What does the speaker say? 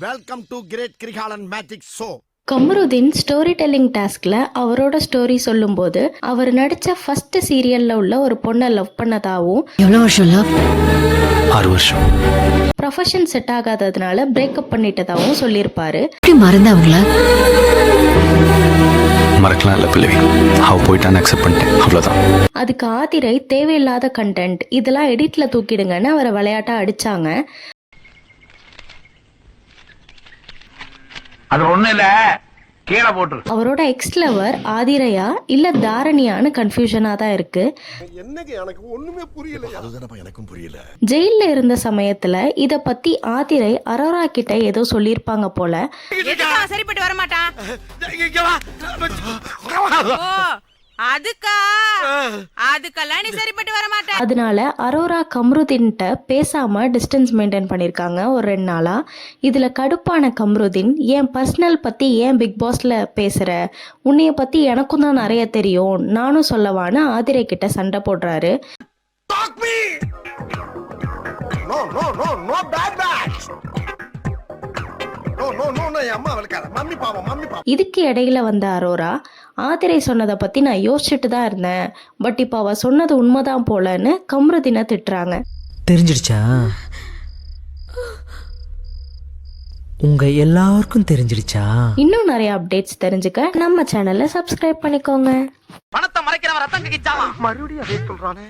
Welcome to great Kirikalan magic show. Kamarudheen story telling டாஸ்க்ல அவரோட story சொல்லும்போது அவர் நடிச்ச ஃபர்ஸ்ட் சீரியல்ல உள்ள ஒரு பொண்ணை லவ் பண்ணதாவும், எவ்வளவு வருஷம் லவ்? 6 வருஷம். ப்ரொஃபஷன் செட் ஆகாததுனால பிரேக்கப் பண்ணிட்டதாவும் சொல்லியிருப்பாரு. எப்படி மறந்த அவங்கள? மறக்கலாம் இல்ல பிள்ளை, அவ போயிட்டான்னு அக்செப்ட் பண்ணிட்டேன், அவ்வளவுதான். அதுக்கு ஆதிரை தேவையில்லாத கண்டென்ட் இதெல்லாம் எடிட்ல தூக்கிடுங்கன்னு அவரை விளையாட்டா அடிச்சாங்க. அது ஒண்ணு இல்ல, கீழே போட்டு. அவரோட எக்ஸ் லவர் ஆதிரையா இல்ல தாரணியான்னு கன்ஃபியூஷனா தான் இருக்கு. என்னங்க எனக்கு ஒண்ணுமே புரியல. அதுதானப்பா எனக்கும் புரியல. ஜெயில்ல இருந்த சமயத்துல இத பத்தி ஆதிரை அரோரா கிட்ட ஏதோ சொல்லியிருப்பாங்க போல. சரிப்பட்டு வர மாட்டான். அதுக்கெல்லாம் நீ சரிப்பட்டு வர மாட்டேன். அதனால அரோரா கம்ருதீன்ட்ட பேசாம டிஸ்டன்ஸ் மெயின்டைன் பண்ணிருக்காங்க ஒரு 2 நாளா. இதுல கடுப்பான கம்ருதீன், என் பர்சனல் பத்தி ஏன் பிக் பாஸ்ல பேசுற, உன்னைய பத்தி எனக்கும் தான் நிறைய தெரியும், நானும் சொல்லவான்னு ஆதிரை கிட்ட சண்டை போடுறாரு. No no no no bad bad. No no no என் அம்மா வளர்க்காத. மம்மி பாவம் மம்மி பாவம். இதுக்கு இடையில வந்த அரோரா, ஆதிரை சொன்னதை பத்தி நான் யோசிச்சுட்டு தான் இருந்தேன், பட் இப்போ அவ சொன்னது உண்மைதான் போலன்னு கம்ருதீனை திட்டுறாங்க. தெரிஞ்சிடுச்சா? உங்க எல்லாருக்கும் தெரிஞ்சிடுச்சா? இன்னும் நிறைய அப்டேட்ஸ் தெரிஞ்சுக்க நம்ம சேனலை சப்ஸ்கிரைப் பண்ணிக்கோங்க. பணத்தை மறைக்கிறவன் ரத்தம் கிச்சாமா. மறுபடியும் அதே சொல்றானே.